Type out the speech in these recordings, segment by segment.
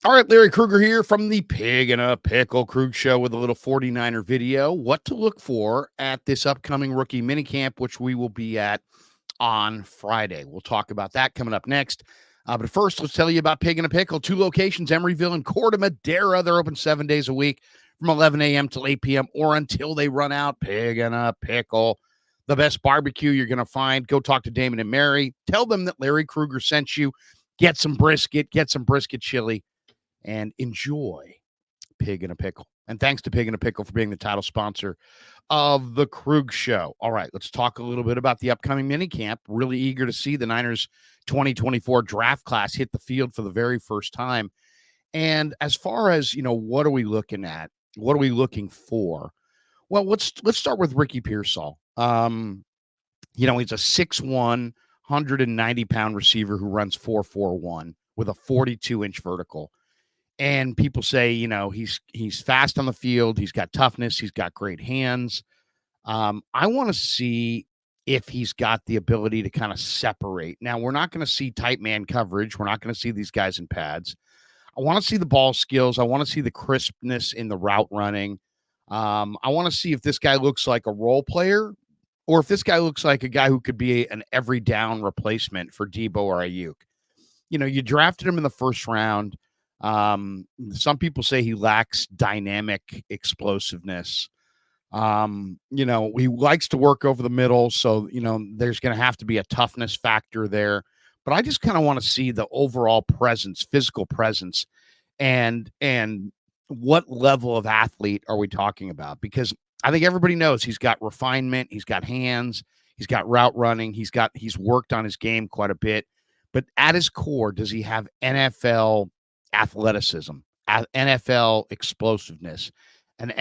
All right, Larry Krueger here from the Pig in a Pickle Krug Show with a little 49er video. What to look for at this upcoming rookie minicamp, which we will be at on Friday. We'll talk about that coming up next. But first, let's tell you about Pig in a Pickle. 2 locations, Emeryville and Corte Madera. They're open 7 days a week from 11 a.m. till 8 p.m. or until they run out. Pig in a Pickle. The best barbecue you're going to find. Go talk to Damon and Mary. Tell them that Larry Krueger sent you. Get some brisket chili, and enjoy Pig in a Pickle. And thanks to Pig in a Pickle for being the title sponsor of the Krug Show. All right, let's talk a little bit about the upcoming minicamp. Really eager to see the Niners 2024 draft class hit the field for the very first time. And as far as, what are we looking at? What are we looking for? Well, let's start with Ricky Pearsall. He's a 6'1", 190-pound receiver who runs 4.41 with a 42-inch vertical. And people say, he's fast on the field. He's got toughness. He's got great hands. I want to see if he's got the ability to kind of separate. Now, we're not going to see tight man coverage. We're not going to see these guys in pads. I want to see the ball skills. I want to see the crispness in the route running. I want to see if this guy looks like a role player or if this guy looks like a guy who could be an every down replacement for Debo or Ayuk. You drafted him in the first round. Some people say he lacks dynamic explosiveness. He likes to work over the middle, so there's going to have to be a toughness factor there. But I just kind of want to see the overall presence, physical presence, and what level of athlete are we talking about? Because I think everybody knows he's got refinement, he's got hands, he's got route running, he's worked on his game quite a bit. But at his core, does he have NFL athleticism, NFL explosiveness, an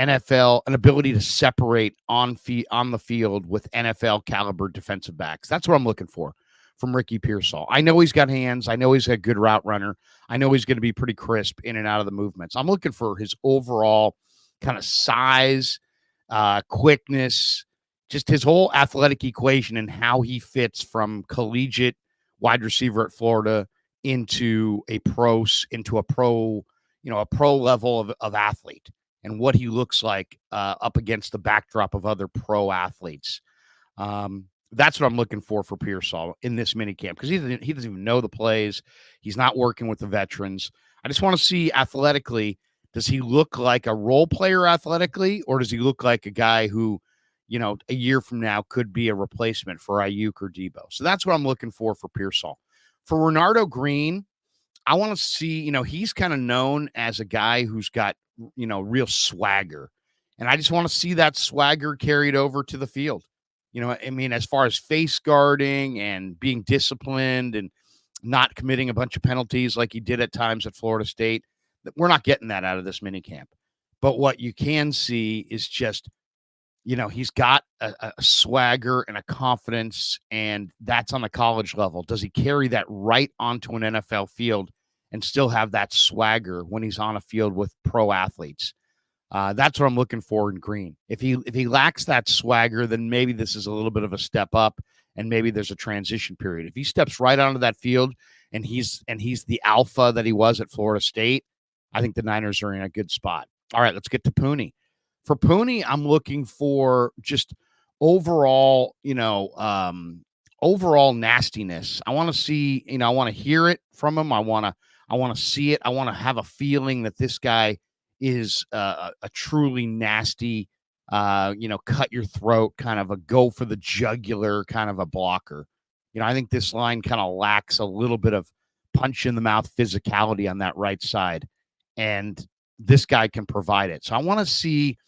ability to separate on the field with NFL caliber defensive backs? That's what I'm looking for from Ricky Pearsall. I know he's got hands. I know he's a good route runner. I know he's going to be pretty crisp in and out of the movements. I'm looking for his overall kind of size, quickness, just his whole athletic equation and how he fits from collegiate wide receiver at Florida into a pro level of athlete, and what he looks like up against the backdrop of other pro athletes. That's what I'm looking for Pearsall in this minicamp, because he doesn't even know the plays. He's not working with the veterans. I just want to see athletically, does he look like a role player athletically, or does he look like a guy who, a year from now could be a replacement for Ayuk or Debo? So that's what I'm looking for Pearsall. For Renardo Green, I want to see, he's kind of known as a guy who's got, real swagger. And I just want to see that swagger carried over to the field. As far as face guarding and being disciplined and not committing a bunch of penalties like he did at times at Florida State, we're not getting that out of this minicamp. But what you can see is just, he's got a swagger and a confidence, and that's on the college level. Does he carry that right onto an NFL field and still have that swagger when he's on a field with pro athletes? That's what I'm looking for in Green. If he lacks that swagger, then maybe this is a little bit of a step up, and maybe there's a transition period. If he steps right onto that field and he's the alpha that he was at Florida State, I think the Niners are in a good spot. All right, let's get to Pooney. For Pooney, I'm looking for just overall, overall nastiness. I want to see, I want to hear it from him. I want to see it. I want to have a feeling that this guy is a truly nasty, cut your throat, kind of a go for the jugular kind of a blocker. I think this line kind of lacks a little bit of punch in the mouth physicality on that right side, and this guy can provide it. So I want to see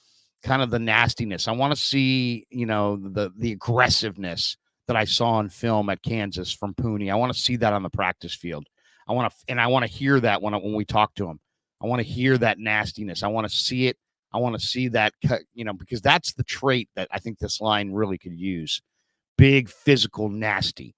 kind of the nastiness. I want to see, the aggressiveness that I saw on film at Kansas from Pooney. I want to see that on the practice field. I want to hear that when we talk to him. I want to hear that nastiness. I want to see it. I want to see that, because that's the trait that I think this line really could use. Big, physical, nasty.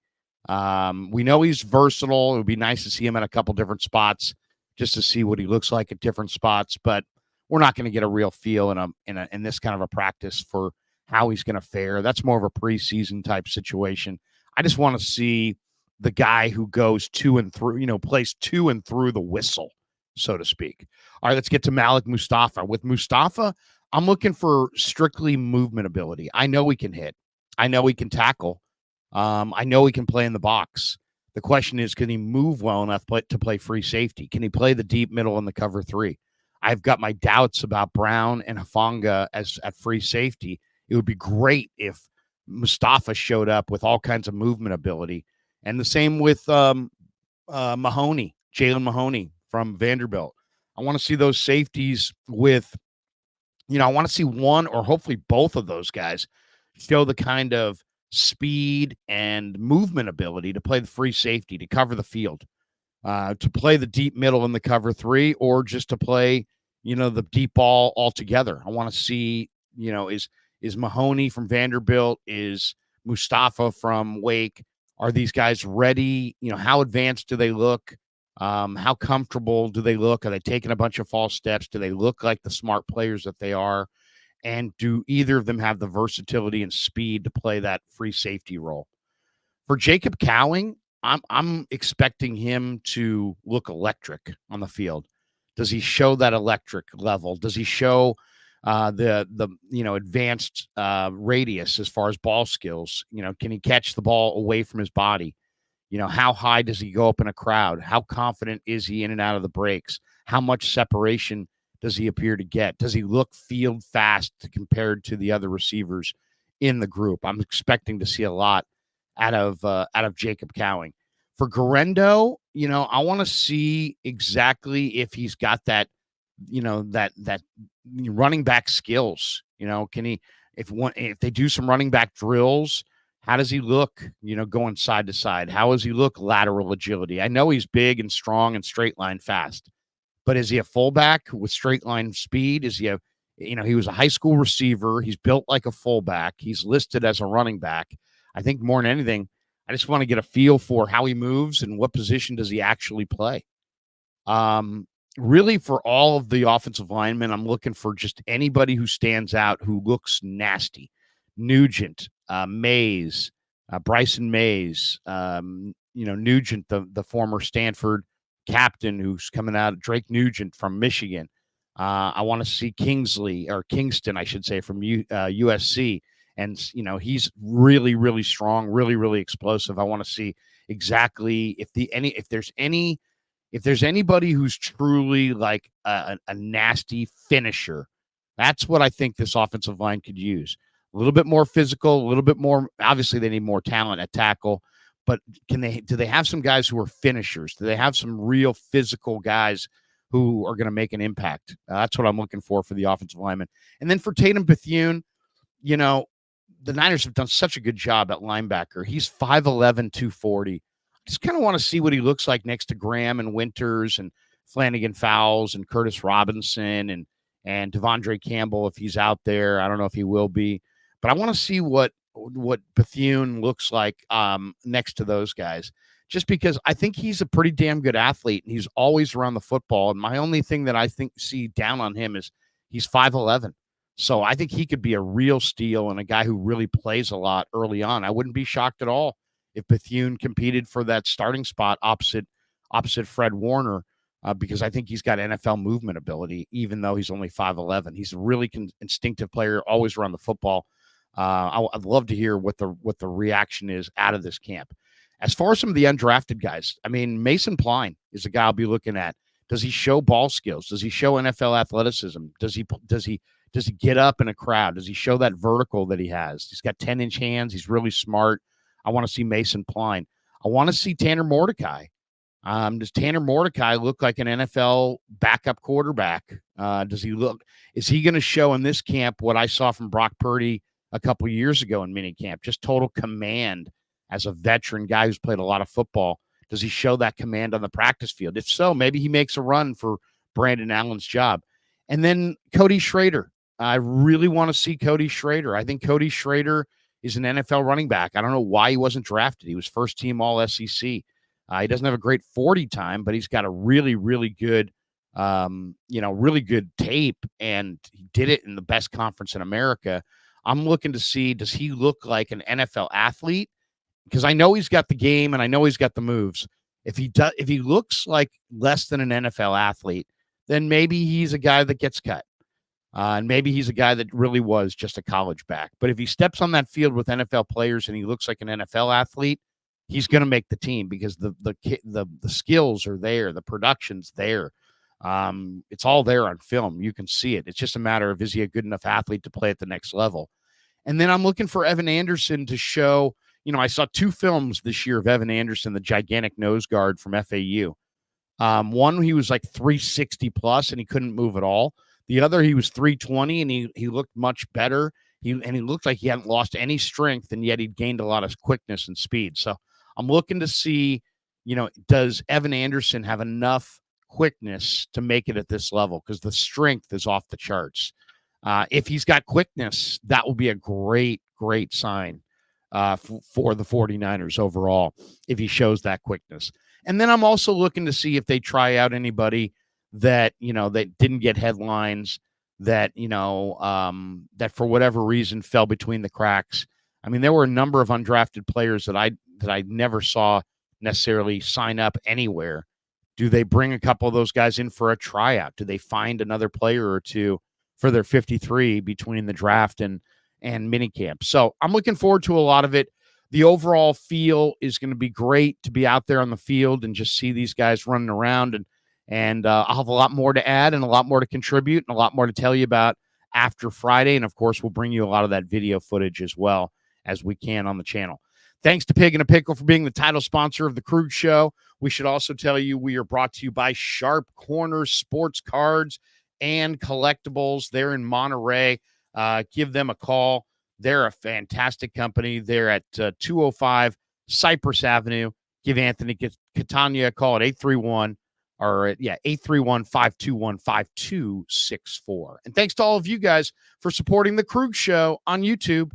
We know he's versatile. It would be nice to see him at a couple different spots just to see what he looks like at different spots, but we're not going to get a real feel in this kind of a practice for how he's going to fare. That's more of a preseason type situation. I just want to see the guy who goes to and through, plays to and through the whistle. so to speak. All right, let's get to Malik Mustafa. With Mustafa, I'm looking for strictly movement ability. I know he can hit. I know he can tackle. I know he can play in the box. The question is, can he move well enough to play free safety? Can he play the deep middle in the cover three? I've got my doubts about Brown and Hufanga as at free safety. It would be great if Mustafa showed up with all kinds of movement ability. And the same with Mahoney, Jalen Mahoney from Vanderbilt. I want to see those safeties with, I want to see one or hopefully both of those guys show the kind of speed and movement ability to play the free safety, to cover the field, to play the deep middle in the cover three, or just to play, the deep ball altogether. I want to see, is Mahoney from Vanderbilt, is Mustafa from Wake, are these guys ready? How advanced do they look? How comfortable do they look? Are they taking a bunch of false steps? Do they look like the smart players that they are? And do either of them have the versatility and speed to play that free safety role? For Jacob Cowing, I'm expecting him to look electric on the field. Does he show that electric level? Does he show the advanced radius as far as ball skills? Can he catch the ball away from his body? How high does he go up in a crowd? How confident is he in and out of the breaks? How much separation does he appear to get? Does he look field fast compared to the other receivers in the group? I'm expecting to see a lot out of Jacob Cowing. For Garendo, I want to see exactly if he's got that, that running back skills. Can he, if they do some running back drills, how does he look, going side to side? How does he look lateral agility? I know he's big and strong and straight line fast, but is he a fullback with straight line speed? Is he he was a high school receiver. He's built like a fullback. He's listed as a running back. I think more than anything, I just want to get a feel for how he moves and what position does he actually play. Really, for all of the offensive linemen, I'm looking for just anybody who stands out, who looks nasty. Nugent, Mays, Bryson Mays, Nugent, the former Stanford captain who's coming out, Drake Nugent from Michigan. I want to see Kingsley, or Kingston, I should say, from USC. And, he's really, really strong, really, really explosive. I want to see exactly if there's anybody who's truly like a nasty finisher. That's what I think this offensive line could use. A little bit more physical, a little bit more. Obviously, they need more talent at tackle, but do they have some guys who are finishers? Do they have some real physical guys who are going to make an impact? That's what I'm looking for the offensive lineman. And then for Tatum Bethune, the Niners have done such a good job at linebacker. He's 5'11", 240. Just kind of want to see what he looks like next to Graham and Winters and Flanagan Fowles and Curtis Robinson and Devondre Campbell if he's out there. I don't know if he will be, but I want to see what Bethune looks like next to those guys, just because I think he's a pretty damn good athlete and he's always around the football. And my only thing that I see down on him is he's 5'11". So I think he could be a real steal and a guy who really plays a lot early on. I wouldn't be shocked at all if Bethune competed for that starting spot opposite Fred Warner, because I think he's got NFL movement ability, even though he's only 5'11". He's a really instinctive player, always around the football. I'd love to hear what the reaction is out of this camp. As far as some of the undrafted guys, I mean, Mason Pline is a guy I'll be looking at. Does he show ball skills? Does he show NFL athleticism? Does he get up in a crowd? Does he show that vertical that he has? He's got 10-inch hands. He's really smart. I want to see Mason Pline. I want to see Tanner Mordecai. Does Tanner Mordecai look like an NFL backup quarterback? Is he going to show in this camp what I saw from Brock Purdy a couple years ago in minicamp? Just total command as a veteran guy who's played a lot of football. Does he show that command on the practice field? If so, maybe he makes a run for Brandon Allen's job. And then Cody Schrader. I really want to see Cody Schrader. I think Cody Schrader is an NFL running back. I don't know why he wasn't drafted. He was first team all SEC. He doesn't have a great 40 time, but he's got a really, really good, really good tape, and he did it in the best conference in America. I'm looking to see, does he look like an NFL athlete? Because I know he's got the game and I know he's got the moves. If he looks like less than an NFL athlete, then maybe he's a guy that gets cut. And maybe he's a guy that really was just a college back. But if he steps on that field with NFL players and he looks like an NFL athlete, he's going to make the team because the skills are there, the production's there. It's all there on film. You can see it. It's just a matter of, is he a good enough athlete to play at the next level? And then I'm looking for Evan Anderson to show. I saw 2 films this year of Evan Anderson, the gigantic nose guard from FAU. One, he was like 360 plus and he couldn't move at all. The other, he was 320 and he looked much better. He looked like he hadn't lost any strength, and yet he'd gained a lot of quickness and speed. So I'm looking to see, does Evan Anderson have enough quickness to make it at this level? Because the strength is off the charts. If he's got quickness, that will be a great, great sign for the 49ers overall if he shows that quickness. And then I'm also looking to see if they try out anybody that, that didn't get headlines, that, that for whatever reason fell between the cracks. I mean, there were a number of undrafted players that I never saw necessarily sign up anywhere. Do they bring a couple of those guys in for a tryout? Do they find another player or two for their 53 between the draft and minicamp? So I'm looking forward to a lot of it. The overall feel is going to be great to be out there on the field and just see these guys running around. And I'll have a lot more to add and a lot more to contribute and a lot more to tell you about after Friday. And, of course, we'll bring you a lot of that video footage as well as we can on the channel. Thanks to Pig and a Pickle for being the title sponsor of the Krug Show. We should also tell you we are brought to you by Sharp Corners Sports Cards and Collectibles. They're in Monterey. Give them a call. They're a fantastic company. They're at 205 Cypress Avenue. Give Anthony Catania a call at 831-521-5264. And thanks to all of you guys for supporting the Krug Show on YouTube.